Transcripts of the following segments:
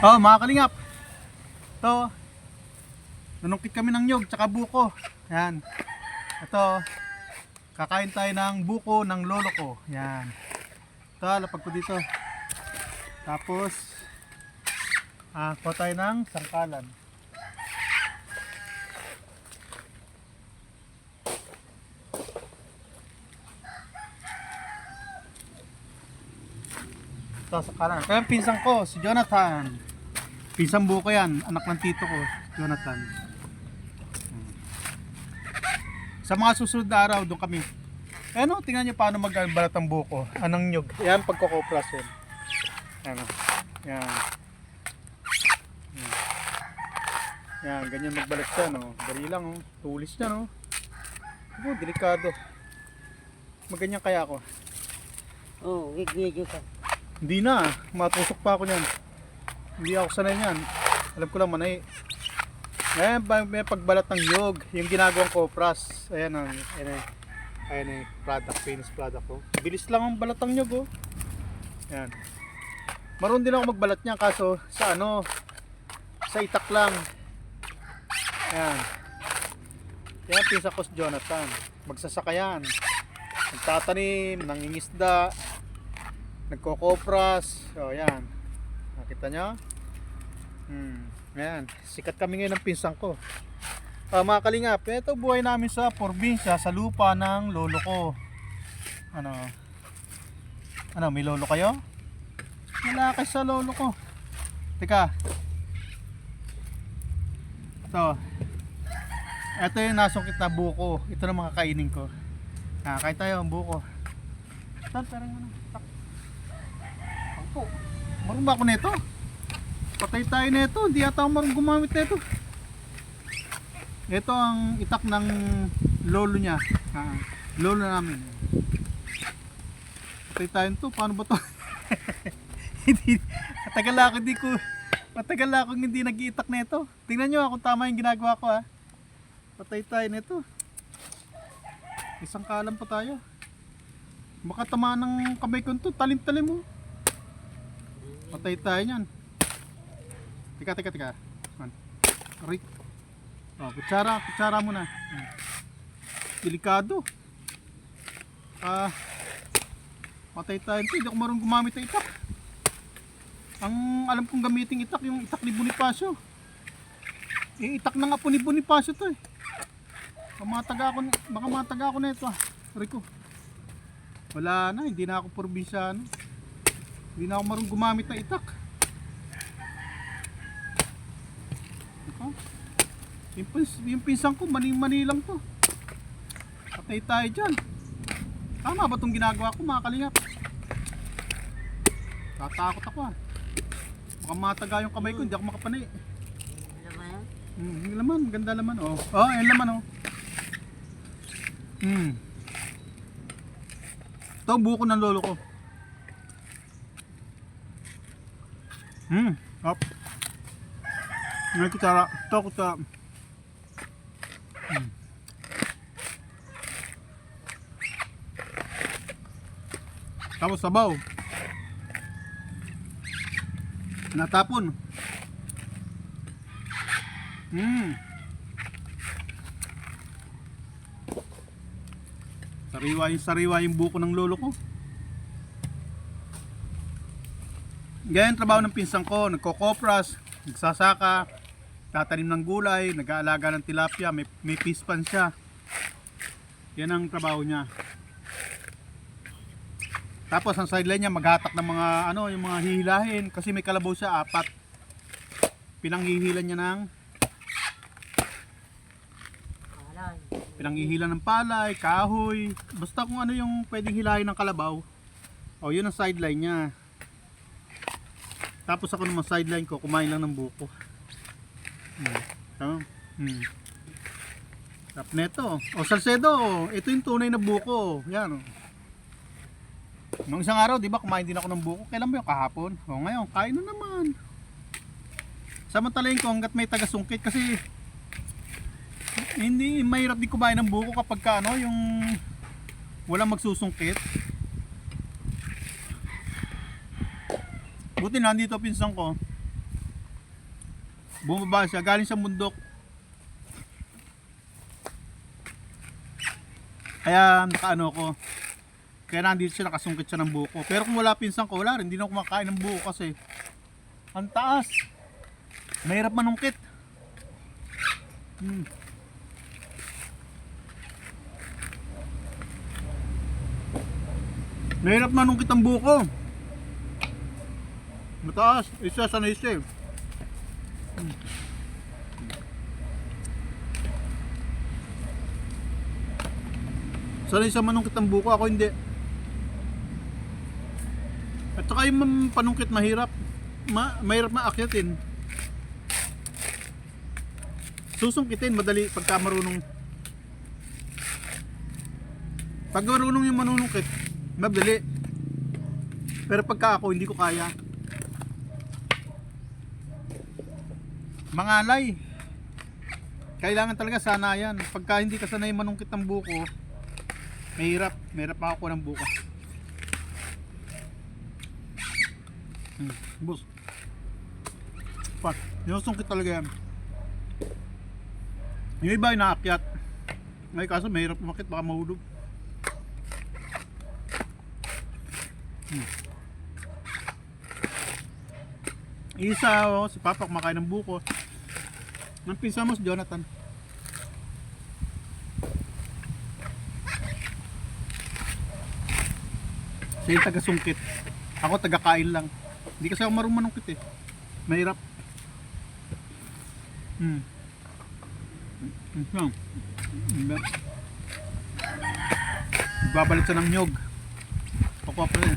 Oh, mga kalingap. Ito, nanungkit kami ng nyog tsaka buko. Yan. Ito, kakain tayo ng buko ng lolo ko. Yan. Ito, lapag ko dito. Tapos, kuha tayo ng sangkalan. Ito, sangkalan. Ito yung pinsan ko, si Jonathan. Pinsan buko yan, anak ng tito ko, Jonathan. Sa mga susunod na araw, doon kami. Ano, tingnan nyo paano magbalat ang buko. Anong nyug. Yan, pagkokoplas yan. Ano, yan. Yan, ganyan magbalat siya, no. Dali lang, oh. Tulis niya, no. Oh, delikado. Maganyan kaya ako. Oh, video ka. Hindi na, matusok pa ako niyan. Hindi ako sanay niyan. Alam ko lang manay. Ngayon, may pagbalat ng yog. Yung ginagawang kopras. Ayan ang, ayan ang product, finished product ko. Bilis lang ang balat ng yog, oh. Ayan. Maroon din ako magbalat niya, kaso sa ano, sa itak lang. Ayan. Yan, pinsa ko si Jonathan. Magsasakayan. Nagtatanim, nangingisda, nagkokopras. So, ayan. Nakita nyo? Ayan. Sikat kami ngayon ng pinsan ko. Mga kalingap, ito buhay namin sa probinsya, sa lupa ng lolo ko. Ano, may lolo kayo? Wala kayo sa lolo ko. Teka. Ito yung nasungkit na buko. Ito na mga kainin ko. Kain tayo ang buko. Parang ano. Ako. Marunong ba ako nito? Patay tayo nito. Hindi yata ako marunong gumamit nito. Ito ang itak ng lolo niya. Lolo namin. Patay tayo nito. Paano ba to? Matagal akong hindi nag-iitak nito. Tingnan nyo kung tama yung ginagawa ko, ha. Patay tayo nito. Isang kalam pa tayo. Baka tamaan ng kamay ko nito. Talim-talim mo. Patay tayo nyan. Teka. Aray. Kutsara muna. Delikado. Patay tayo nito. Hindi ako marunong gumamit ng itak. Ang alam kong gamitin itak, yung itak ni Bonifacio. Itak na nga po ni Bonifacio to, eh. Baka mataga ako nito, ah. Rico. Wala na, hindi na ako probinsyano. Hindi na ako marunong gumamit ng itak. Yung pinsan ko, mani lang to. Patay tayo dyan. Tama ba itong ginagawa ko, mga kalingap? Tatakot ako, ah. Baka mataga yung kamay ko, hindi ako makapanay. Laman? Yung laman, ganda laman, oh. Oh, yung laman, oh. Ito ang buko ng lolo ko. Up. May kutsara. Ito kutsara. Tapos sabaw. Natapon. Sariwa yung buko ng lolo ko. Ganyan trabaho ng pinsan ko. Nagkokopras, nagsasaka, tatanim ng gulay, nag-aalaga ng tilapia, may fish pan siya. Yan ang trabaho niya. Tapos ang sideline niya maghatak ng mga yung mga hihilahin kasi may kalabaw siya, 4. Pinanghihilan niya ng palay, kahoy, basta kung ano yung pwedeng hilahin ng kalabaw. O yun ang sideline niya. Tapos ako naman sideline ko, kumain lang ng buko. Tap neto. O Salcedo, ito yung tunay na buko. Yan, o. Nung isang araw, di ba, kumain din ako ng buko. Kailan ba yung kahapon? O ngayon, kain na naman. Samantalayin ko hanggat may taga-sungkit kasi hindi mahirap din kumain ng buko kapag yung walang magsusungkit. Buti nandito pinsan ko. Bumaba siya, galing sa bundok. Kaya nakaano ko. Kaya nandito siya, nakasungkit siya ng buko. Pero kung wala pinsan ko, wala rin. Hindi na ako kumakain ng buko kasi ang taas. Mahirap manungkit. Mahirap manungkit ang buko. Mataas. Isa sa isa eh. Sanay sa manungkit ang buko, ako hindi. At saka yung panungkit mahirap. Mahirap maakyatin. Susungkitin madali pagka marunong. Pag marunong yung manunungkit, madali. Pero pagka ako, hindi ko kaya. Mangalay. Kailangan talaga sanayan. Pagka hindi ka sanay manungkit ng buko, mahirap ako ng buko. Boss. Sinusungkit talaga yan. Yung iba ay naakyat. Ngayon kaso mahirap umakit, baka mahulog. Isa si Papa kumakain ng buko. Ang pinsan mo si Jonathan. Siya yung taga-sungkit. Ako taga-kain lang. Hindi kasi ako marunong manungkit eh. Mahirap. Babalik siya ng nyog. Pakuha pa rin.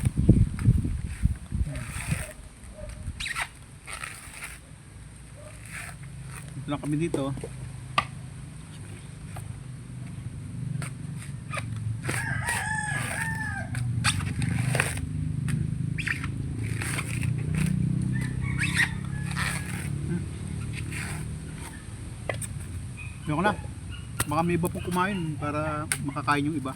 Ito lang kami dito. Ayoko na. Baka may iba pong kumain para makakain yung iba.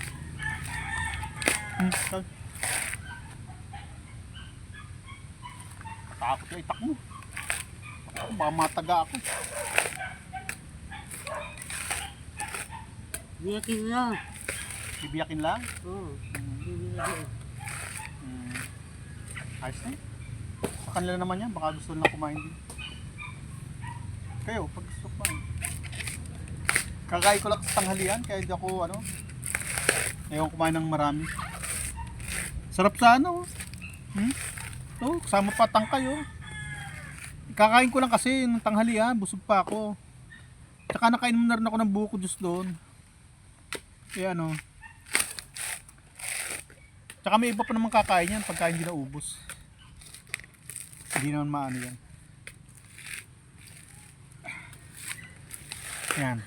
Takot yung itak mo. Baka mataga ako. Biyakin lang. Bibiyakin lang? Oo. Biyakin. Ayos na. Sa kanila naman yan. Baka gusto nila kumain din. Kayo, pag gusto kumain. Kakain ko lang sa tanghalian. Kaya hindi ako ayaw kumain ng marami. Sarap sa kasama pa tangkay Kakain ko lang kasi ng tanghalian. Busog pa ako. Tsaka nakainom na rin ako ng buko juice doon. Kaya tsaka may iba pa naman kakain yan pagka hindi naubos. Hindi naman maano yan. Yan.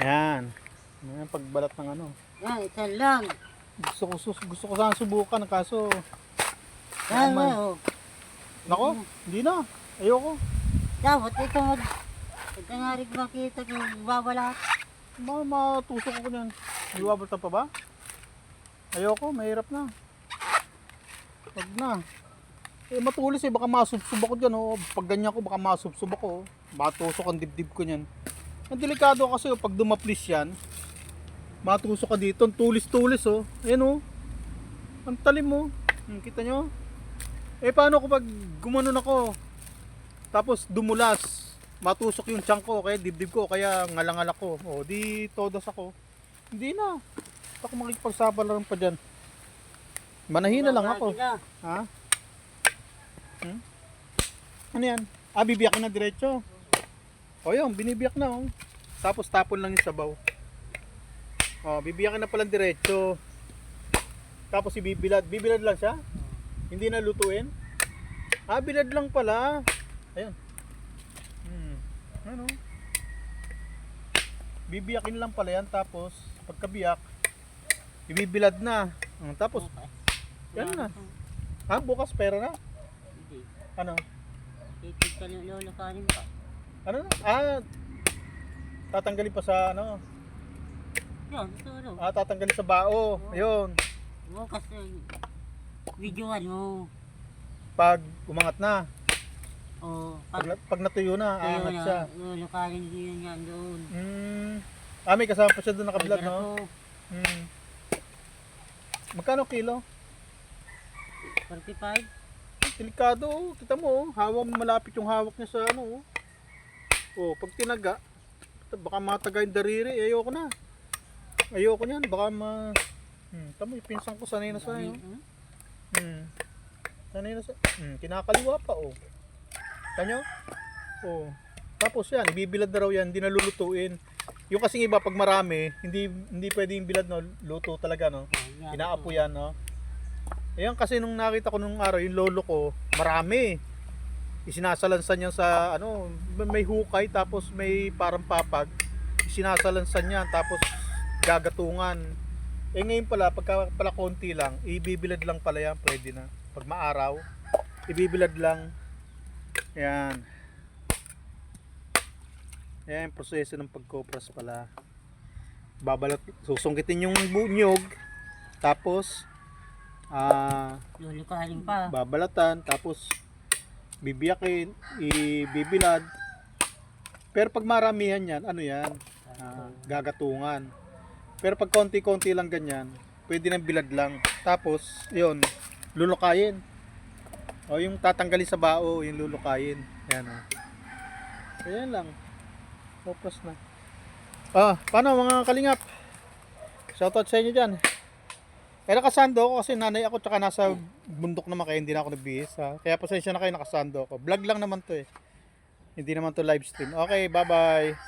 Yan. Yan pagbalat ng Yan, isa lang. Gusto ko sana subukan kaso Yan, nako, hindi na. Ayoko. Dapat ito ito nga rin makita kung babalat. Matusok ko niyan. Iwabalta pa ba? Ayoko, mahirap na. Wag na. Matulis baka masubsob ako dyan Pag ganyan ko baka masubsob ako Matusok ang dibdib ko niyan. Ang delikado kasi pag dumaplis yan, matusok ka dito, tulis-tulis Ayan ang talim mo. Kita nyo? Paano ko pag gumanon ako, tapos dumulas, matusok yung tiyan ko, kaya dibdib ko, kaya ngalangal ako. Di todos ako. Hindi na. Ako makikipagsabalaran pa dyan. Manahin na lang ako. Ha? Ano yan? Bibiyakin na diretso. Yun, binibiyak na Tapos tapon lang yung sabaw. Bibiyakin na palang diretso. Tapos ibibilad. Bibilad lang siya? Hindi na lutuin? Bilad lang pala. Ayan. Ano? Bibiyakin lang pala yan. Tapos pagkabiyak, ibibilad na. Tapos, yan na. Bukas pera na? Hindi. Ano? Titig ka ng lolakanin pa. Ano na? Tatanggalin pa sa Yan, ito tatanggalin sa bao. Ayun. Bukas videoan mo. pag umangat na. O, Pag natuyo na, tayo aangat na, siya. lulukarin din yan doon. May kasama pa siya doon nakablog, Ay, no? ako, Magkano kilo? 45. Delikado, oh. Kita mo, oh. Hawak, malapit yung hawak niya sa ano, oh. Oh, pag tinaga, baka mataga yung dariri, ayoko na. Ayoko niyan, baka tamo, yung pinsan ko sanay na sa yun. Sanay na sa, kinakaliwa pa, oh. Tanyo? Oh. Tapos yan, ibibilad na raw yan, hindi nalulutuin. Yung kasing iba, pag marami, hindi pwede yung bilad, no? Luto talaga, no? Inaapo yan, no? Ayan kasi nung nakita ko nung araw, yung lolo ko, marami. Isinasalansan niya sa, ano, may hukay, tapos may parang papag. Isinasalansan niya, tapos gagatungan. Ngayon pala, pagka pala konti lang, ibibilad lang pala yan, pwede na. Pag maaraw, ibibilad lang. Ayan. Ayan, yung proseso ng pagkopras pala. Babalat, susungkitin yung bunyog, tapos, Lulukarin pa. babalatan, tapos bibiyakin, ibibilad. Pero pag maramihan yan, ano yan? Gagatungan. Pero pag konti-konti lang ganyan, pwede nang bilad lang. Tapos, yun, lulukayin. O yung tatanggalin sa bao, yung lulukayin. Yan o. Ayan lang. Focus na. Paano mga kalingap? Shoutout sa inyo dyan. Kaya nakasando ako kasi nanay ako tsaka nasa bundok naman kaya hindi na ako nagbihis. Kaya pasensya na kayo nakasando ako. Vlog lang naman to eh. Hindi naman to live stream. Okay, bye bye.